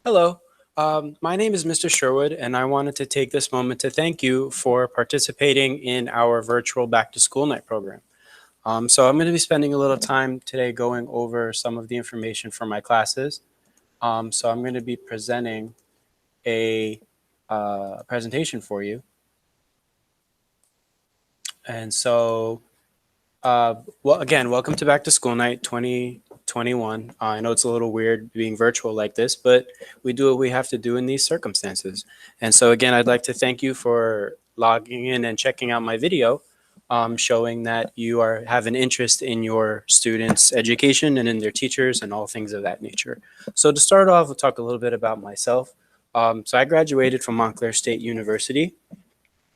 Hello, my name is Mr. Sherwood, and I wanted to take this moment to thank you for participating in our virtual Back to School Night program. So I'm going to be spending a little time today going over some of the information from my classes. So I'm going to be presenting a presentation for you. And so well, again, welcome to Back to School Night 2021. I know it's a little weird being virtual like this, but we do what we have to do in these circumstances. And so, again, I'd like to thank you for logging in and checking out my video, showing that you have an interest in your students' education and in their teachers and all things of that nature. So, to start off, we'll talk a little bit about myself. So, I graduated from Montclair State University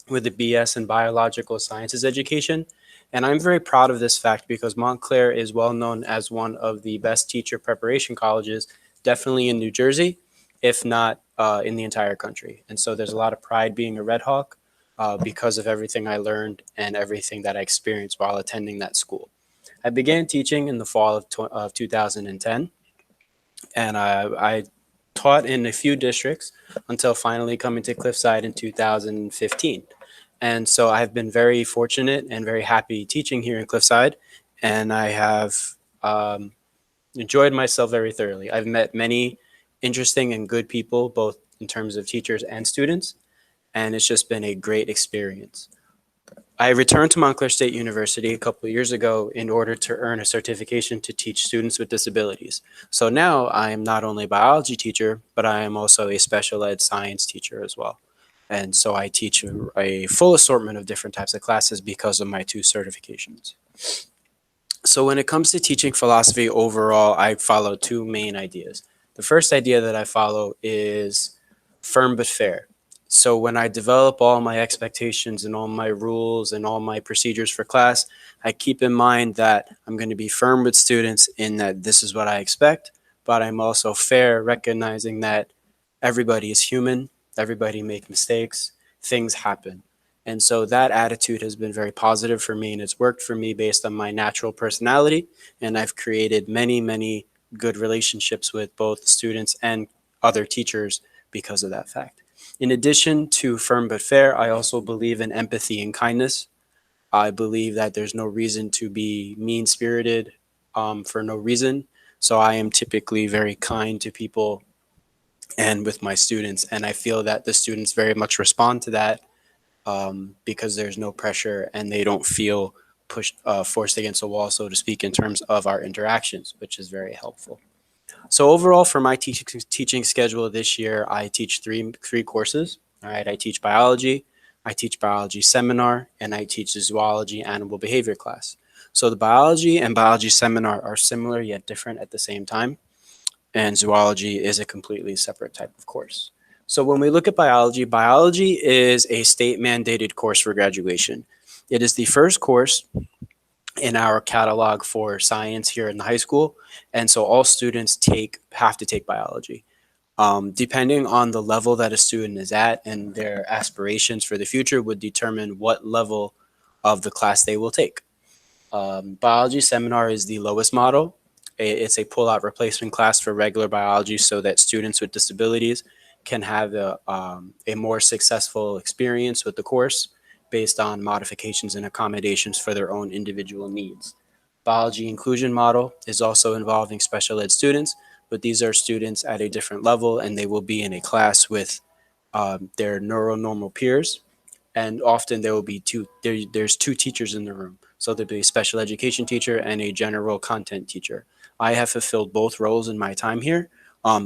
with a BS in Biological Sciences education. And I'm very proud of this fact because Montclair is well known as one of the best teacher preparation colleges, definitely in New Jersey, if not in the entire country. And so there's a lot of pride being a Red Hawk because of everything I learned and everything that I experienced while attending that school. I began teaching in the fall of 2010, and I taught in a few districts until finally coming to Cliffside in 2015. And so I've been very fortunate and very happy teaching here in Cliffside, and I have um, enjoyed myself very thoroughly. I've met many interesting and good people, both in terms of teachers and students, and it's just been a great experience. I returned to Montclair State University a couple of years ago in order to earn a certification to teach students with disabilities. So now I am not only a biology teacher, but I am also a special ed science teacher as well. And so I teach a full assortment of different types of classes because of my two certifications. So when it comes to teaching philosophy overall, I follow two main ideas. The first idea that I follow is firm but fair. So when I develop all my expectations and all my rules and all my procedures for class, I keep in mind that I'm going to be firm with students in that this is what I expect, but I'm also fair, recognizing that everybody is human, everybody make mistakes, things happen. And so that attitude has been very positive for me and it's worked for me based on my natural personality. And I've created many, many good relationships with both students and other teachers because of that fact. In addition to firm but fair, I also believe in empathy and kindness. I believe that there's no reason to be mean spirited for no reason. So I am typically very kind to people and with my students. And I feel that the students very much respond to that because there's no pressure and they don't feel pushed, forced against a wall, so to speak, in terms of our interactions, which is very helpful. So overall, for my teaching schedule this year, I teach three courses. All right, I teach biology, I teach biology seminar, and I teach the zoology animal behavior class. So the biology and biology seminar are similar yet different at the same time, and zoology is a completely separate type of course. So when we look at biology, biology is a state mandated course for graduation. It is the first course in our catalog for science here in the high school, and so all students have to take biology. Depending on the level that a student is at and their aspirations for the future would determine what level of the class they will take. Biology seminar is the lowest model. It's a pull-out replacement class for regular biology so that students with disabilities can have a more successful experience with the course based on modifications and accommodations for their own individual needs. Biology inclusion model is also involving special ed students, but these are students at a different level and they will be in a class with their neuronormal peers, and often there will be there's two teachers in the room, so there'll be a special education teacher and a general content teacher. I have fulfilled both roles in my time here.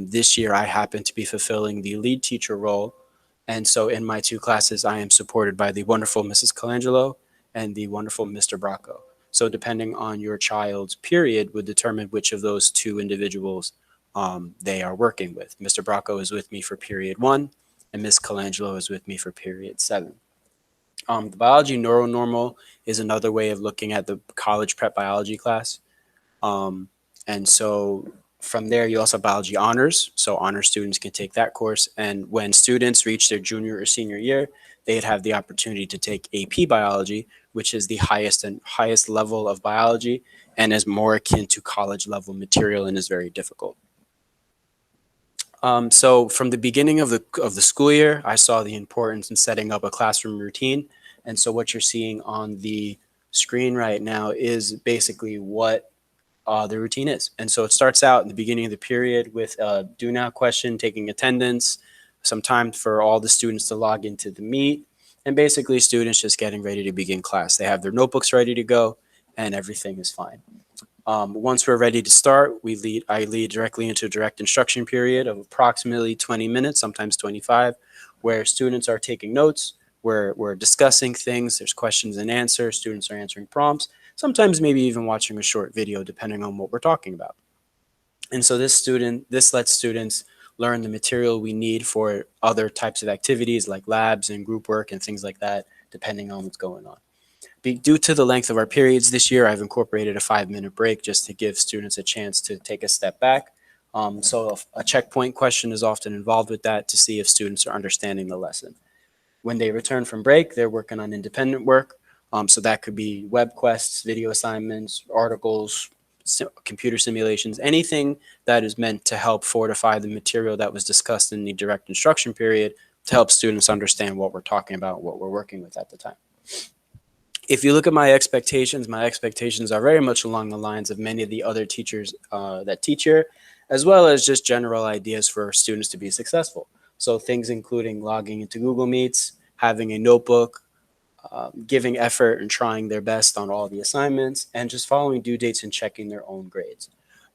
This year I happen to be fulfilling the lead teacher role, and so in my two classes I am supported by the wonderful Mrs. Colangelo and the wonderful Mr. Bracco. So depending on your child's period would determine which of those two individuals they are working with. Mr. Bracco is with me for period 1 and Ms. Colangelo is with me for period 7. The biology neuronormal is another way of looking at the college prep biology class. Um, and so from there, you also have biology honors. So honor students can take that course. And when students reach their junior or senior year, they'd have the opportunity to take AP biology, which is the highest level of biology and is more akin to college level material and is very difficult. So from the beginning of the school year, I saw the importance in setting up a classroom routine. And so what you're seeing on the screen right now is basically what the routine is. And so it starts out in the beginning of the period with a do now question, taking attendance, some time for all the students to log into the meet, and basically students just getting ready to begin class. They have their notebooks ready to go, and everything is fine. Once we're ready to start, I lead directly into a direct instruction period of approximately 20 minutes, sometimes 25, where students are taking notes, we're discussing things, there's questions and answers, students are answering prompts, sometimes maybe even watching a short video depending on what we're talking about. And so this lets students learn the material we need for other types of activities like labs and group work and things like that, depending on what's going on. Due to the length of our periods this year, I've incorporated a 5-minute break just to give students a chance to take a step back. So a checkpoint question is often involved with that to see if students are understanding the lesson. When they return from break, they're working on independent work. So that could be web quests, video assignments, articles, computer simulations, anything that is meant to help fortify the material that was discussed in the direct instruction period to help students understand what we're talking about, what we're working with at the time. If you look at my expectations are very much along the lines of many of the other teachers that teach here, as well as just general ideas for students to be successful. So things including logging into Google Meets, having a notebook, giving effort and trying their best on all the assignments, and just following due dates and checking their own grades.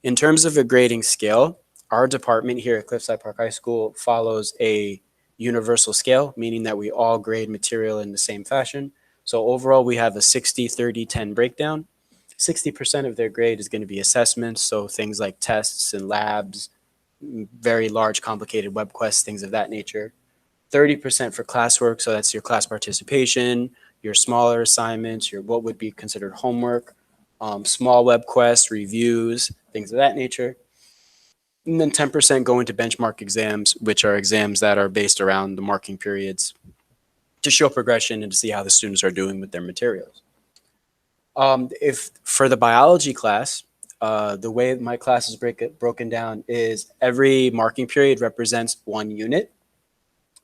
In terms of a grading scale, our department here at Cliffside Park High School follows a universal scale, meaning that we all grade material in the same fashion. So overall, we have a 60-30-10 breakdown. 60% of their grade is going to be assessments, so things like tests and labs, very large, complicated web quests, things of that nature. 30% for classwork, so that's your class participation, your smaller assignments, your what would be considered homework, small web quests, reviews, things of that nature. And then 10% go into benchmark exams, which are exams that are based around the marking periods to show progression and to see how the students are doing with their materials. If for the biology class, the way my class is broken down is every marking period represents one unit.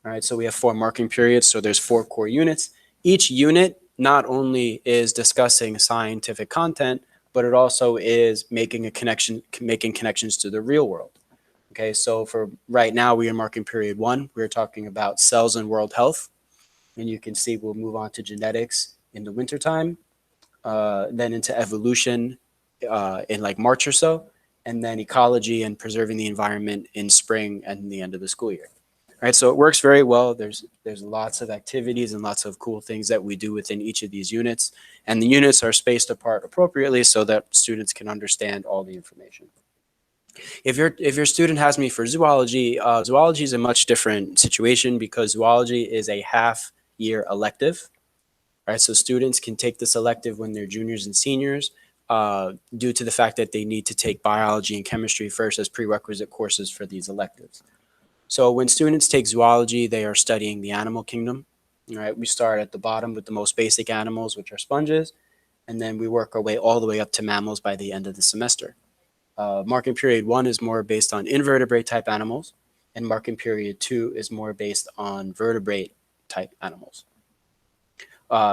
All right, so we have 4 marking periods, so there's 4 core units. Each unit not only is discussing scientific content, but it also is making connections to the real world. Okay, so for right now, we are marking period 1. We're talking about cells and world health, and you can see we'll move on to genetics in the wintertime, then into evolution in like March or so, and then ecology and preserving the environment in spring and the end of the school year. All right, so it works very well. There's lots of activities and lots of cool things that we do within each of these units, and the units are spaced apart appropriately so that students can understand all the information. If your student has me for zoology, zoology is a much different situation because zoology is a half-year elective. Right, so students can take this elective when they're juniors and seniors due to the fact that they need to take biology and chemistry first as prerequisite courses for these electives. So when students take zoology, they are studying the animal kingdom. All right, we start at the bottom with the most basic animals, which are sponges, and then we work our way all the way up to mammals by the end of the semester. Marking period 1 is more based on invertebrate type animals, and marking period 2 is more based on vertebrate type animals.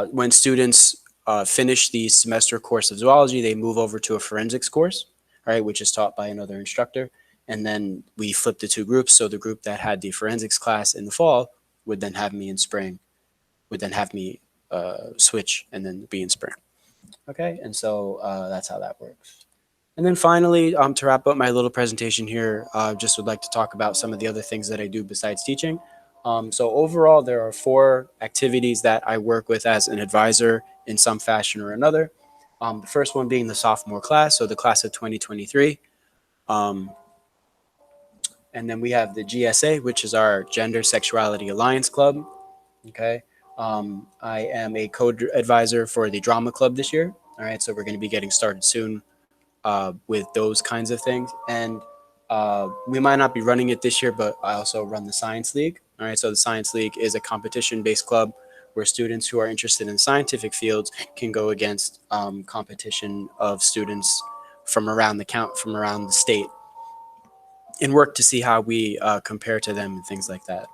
When students finish the semester course of zoology, they move over to a forensics course, right, which is taught by another instructor. And then we flip the 2 groups. So the group that had the forensics class in the fall would then have me in spring, would then have me switch and then be in spring. Okay, and so that's how that works. And then finally, to wrap up my little presentation here, just would like to talk about some of the other things that I do besides teaching. So overall, there are 4 activities that I work with as an advisor in some fashion or another. The first one being the sophomore class, so the class of 2023. And then we have the GSA, which is our Gender Sexuality Alliance Club. Okay. I am a co-advisor for the drama club this year. All right, so we're going to be getting started soon with those kinds of things. And we might not be running it this year, but I also run the Science League. All right, so the Science League is a competition-based club where students who are interested in scientific fields can go against competition of students from around the state. and work to see how we compare to them and things like that.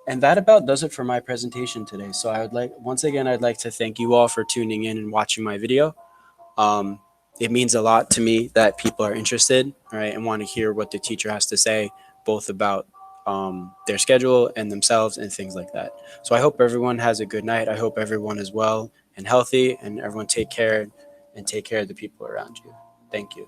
And that about does it for my presentation today. So I would like, once again, I'd like to thank you all for tuning in and watching my video. Um, it means a lot to me that people are interested, right, and want to hear what the teacher has to say, both about their schedule and themselves and things like that. So I hope everyone has a good night. I hope everyone is well and healthy, and everyone take care and take care of the people around you. Thank you.